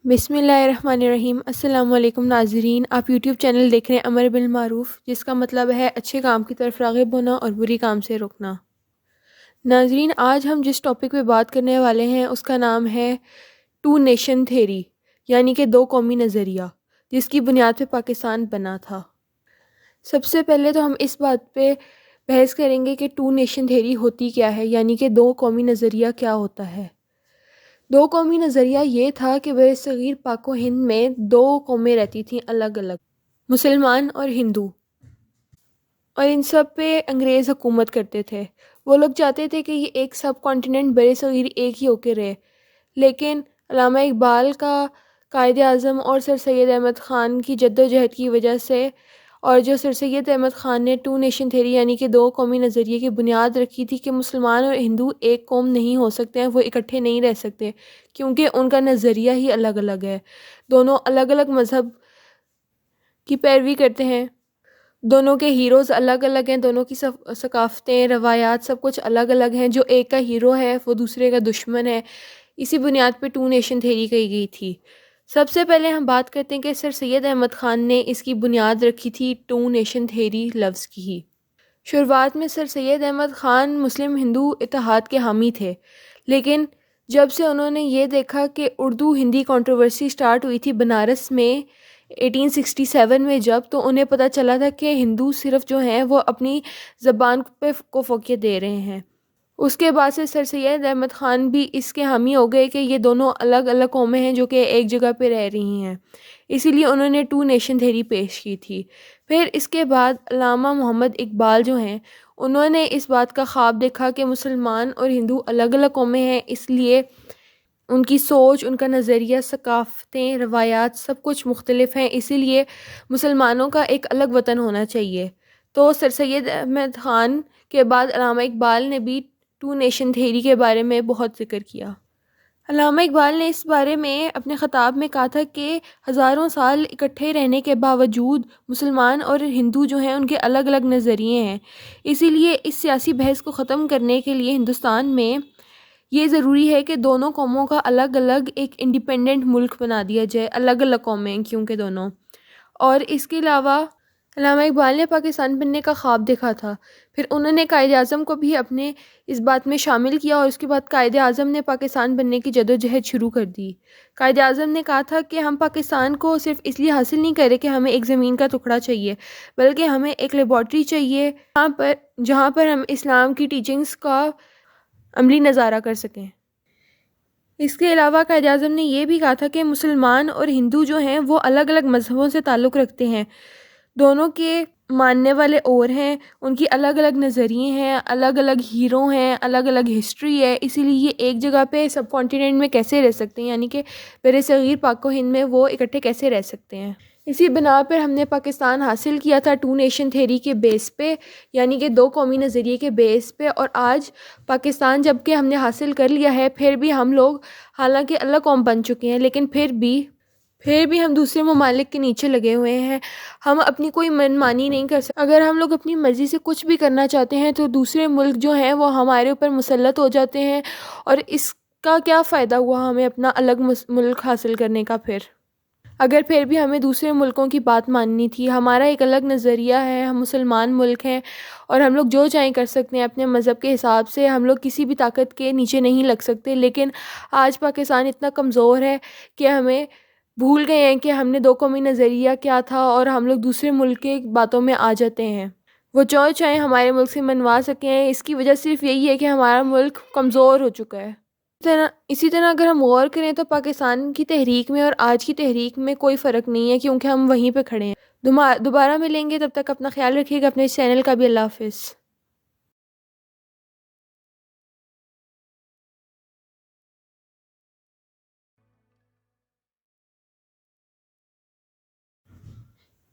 بسم اللہ الرحمن الرحیم۔ السلام علیکم ناظرین، آپ یوٹیوب چینل دیکھ رہے ہیں امر بالمعروف، جس کا مطلب ہے اچھے کام کی طرف راغب ہونا اور بری کام سے روکنا۔ ناظرین، آج ہم جس ٹاپک پہ بات کرنے والے ہیں اس کا نام ہے ٹو نیشن تھیری، یعنی کہ دو قومی نظریہ، جس کی بنیاد پہ پاکستان بنا تھا۔ سب سے پہلے تو ہم اس بات پہ بحث کریں گے کہ ٹو نیشن تھیری ہوتی کیا ہے، یعنی کہ دو قومی نظریہ کیا ہوتا ہے۔ دو قومی نظریہ یہ تھا کہ برصغیر پاک و ہند میں دو قومیں رہتی تھیں الگ الگ، مسلمان اور ہندو، اور ان سب پہ انگریز حکومت کرتے تھے۔ وہ لوگ چاہتے تھے کہ یہ ایک سب کانٹیننٹ برصغیر ایک ہی ہو کے رہے، لیکن علامہ اقبال کا قائد اعظم اور سر سید احمد خان کی جد و جہد کی وجہ سے، اور جو سر سید احمد خان نے ٹو نیشن تھیری یعنی کہ دو قومی نظریے کی بنیاد رکھی تھی کہ مسلمان اور ہندو ایک قوم نہیں ہو سکتے ہیں، وہ اکٹھے نہیں رہ سکتے، کیونکہ ان کا نظریہ ہی الگ الگ ہے۔ دونوں الگ الگ مذہب کی پیروی کرتے ہیں، دونوں کے ہیروز الگ الگ ہیں، دونوں کی ثقافتیں، روایات، سب کچھ الگ الگ ہیں۔ جو ایک کا ہیرو ہے وہ دوسرے کا دشمن ہے۔ اسی بنیاد پہ ٹو نیشن تھیری کہی گئی تھی۔ سب سے پہلے ہم بات کرتے ہیں کہ سر سید احمد خان نے اس کی بنیاد رکھی تھی ٹو نیشن تھیری لفظ کی ہی۔ شروعات میں سر سید احمد خان مسلم ہندو اتحاد کے حامی تھے، لیکن جب سے انہوں نے یہ دیکھا کہ اردو ہندی کنٹروورسی سٹارٹ ہوئی تھی بنارس میں 1867 میں، جب تو انہیں پتہ چلا تھا کہ ہندو صرف جو ہیں وہ اپنی زبان کو فوقیت دے رہے ہیں۔ اس کے بعد سے سر سید احمد خان بھی اس کے حامی ہو گئے کہ یہ دونوں الگ الگ قومیں ہیں جو کہ ایک جگہ پہ رہ رہی ہیں، اسی لیے انہوں نے ٹو نیشن تھیری پیش کی تھی۔ پھر اس کے بعد علامہ محمد اقبال جو ہیں، انہوں نے اس بات کا خواب دیکھا کہ مسلمان اور ہندو الگ الگ قومیں ہیں، اس لیے ان کی سوچ، ان کا نظریہ، ثقافتیں، روایات سب کچھ مختلف ہیں، اسی لیے مسلمانوں کا ایک الگ وطن ہونا چاہیے۔ تو سر سید احمد خان کے بعد علامہ اقبال نے بھی ٹو نیشن تھیری کے بارے میں بہت ذکر کیا۔ علامہ اقبال نے اس بارے میں اپنے خطاب میں کہا تھا کہ ہزاروں سال اکٹھے رہنے کے باوجود مسلمان اور ہندو جو ہیں ان کے الگ الگ نظریے ہیں، اسی لیے اس سیاسی بحث کو ختم کرنے کے لیے ہندوستان میں یہ ضروری ہے کہ دونوں قوموں کا الگ الگ ایک انڈیپینڈنٹ ملک بنا دیا جائے، الگ الگ قومیں کیونکہ دونوں۔ اور اس کے علاوہ علامہ اقبال نے پاکستان بننے کا خواب دیکھا تھا، پھر انہوں نے قائد اعظم کو بھی اپنے اس بات میں شامل کیا، اور اس کے بعد قائد اعظم نے پاکستان بننے کی جدوجہد شروع کر دی۔ قائد اعظم نے کہا تھا کہ ہم پاکستان کو صرف اس لیے حاصل نہیں کر رہے کہ ہمیں ایک زمین کا ٹکڑا چاہیے، بلکہ ہمیں ایک لیبارٹری چاہیے جہاں پر ہم اسلام کی ٹیچنگز کا عملی نظارہ کر سکیں۔ اس کے علاوہ قائد اعظم نے یہ بھی کہا تھا کہ مسلمان اور ہندو جو ہیں وہ الگ الگ مذہبوں سے تعلق رکھتے ہیں، دونوں کے ماننے والے اور ہیں، ان کی الگ الگ نظریے ہیں، الگ الگ ہیرو ہیں، الگ الگ ہسٹری ہے، اسی لیے یہ ایک جگہ پہ سب کانٹیننٹ میں کیسے رہ سکتے ہیں، یعنی کہ برصغیر پاک و ہند میں وہ اکٹھے کیسے رہ سکتے ہیں۔ اسی بنا پر ہم نے پاکستان حاصل کیا تھا ٹو نیشن تھیری کے بیس پہ، یعنی کہ دو قومی نظریے کے بیس پہ، اور آج پاکستان جب کہ ہم نے حاصل کر لیا ہے، پھر بھی ہم لوگ حالانکہ الگ قوم بن چکے ہیں، لیکن پھر بھی ہم دوسرے ممالک کے نیچے لگے ہوئے ہیں۔ ہم اپنی کوئی من مانی نہیں کر سکتے۔ اگر ہم لوگ اپنی مرضی سے کچھ بھی کرنا چاہتے ہیں تو دوسرے ملک جو ہیں وہ ہمارے اوپر مسلط ہو جاتے ہیں، اور اس کا کیا فائدہ ہوا ہمیں اپنا الگ ملک حاصل کرنے کا؟ اگر پھر بھی ہمیں دوسرے ملکوں کی بات ماننی تھی، ہمارا ایک الگ نظریہ ہے، ہم مسلمان ملک ہیں اور ہم لوگ جو چاہیں کر سکتے ہیں اپنے مذہب کے حساب سے، ہم لوگ کسی بھی طاقت کے نیچے نہیں لگ سکتے، لیکن آج پاکستان اتنا کمزور ہے کہ ہمیں بھول گئے ہیں کہ ہم نے دو قومی نظریہ کیا تھا، اور ہم لوگ دوسرے ملک کے باتوں میں آ جاتے ہیں، وہ جو چاہیں ہمارے ملک سے منوا سکیں۔ اس کی وجہ صرف یہی ہے کہ ہمارا ملک کمزور ہو چکا ہے۔ اسی طرح اگر ہم غور کریں تو پاکستان کی تحریک میں اور آج کی تحریک میں کوئی فرق نہیں ہے، کیونکہ ہم وہیں پہ کھڑے ہیں۔ دوبارہ ملیں گے، تب تک اپنا خیال رکھیے گا، اپنے چینل کا بھی۔ اللہ حافظ۔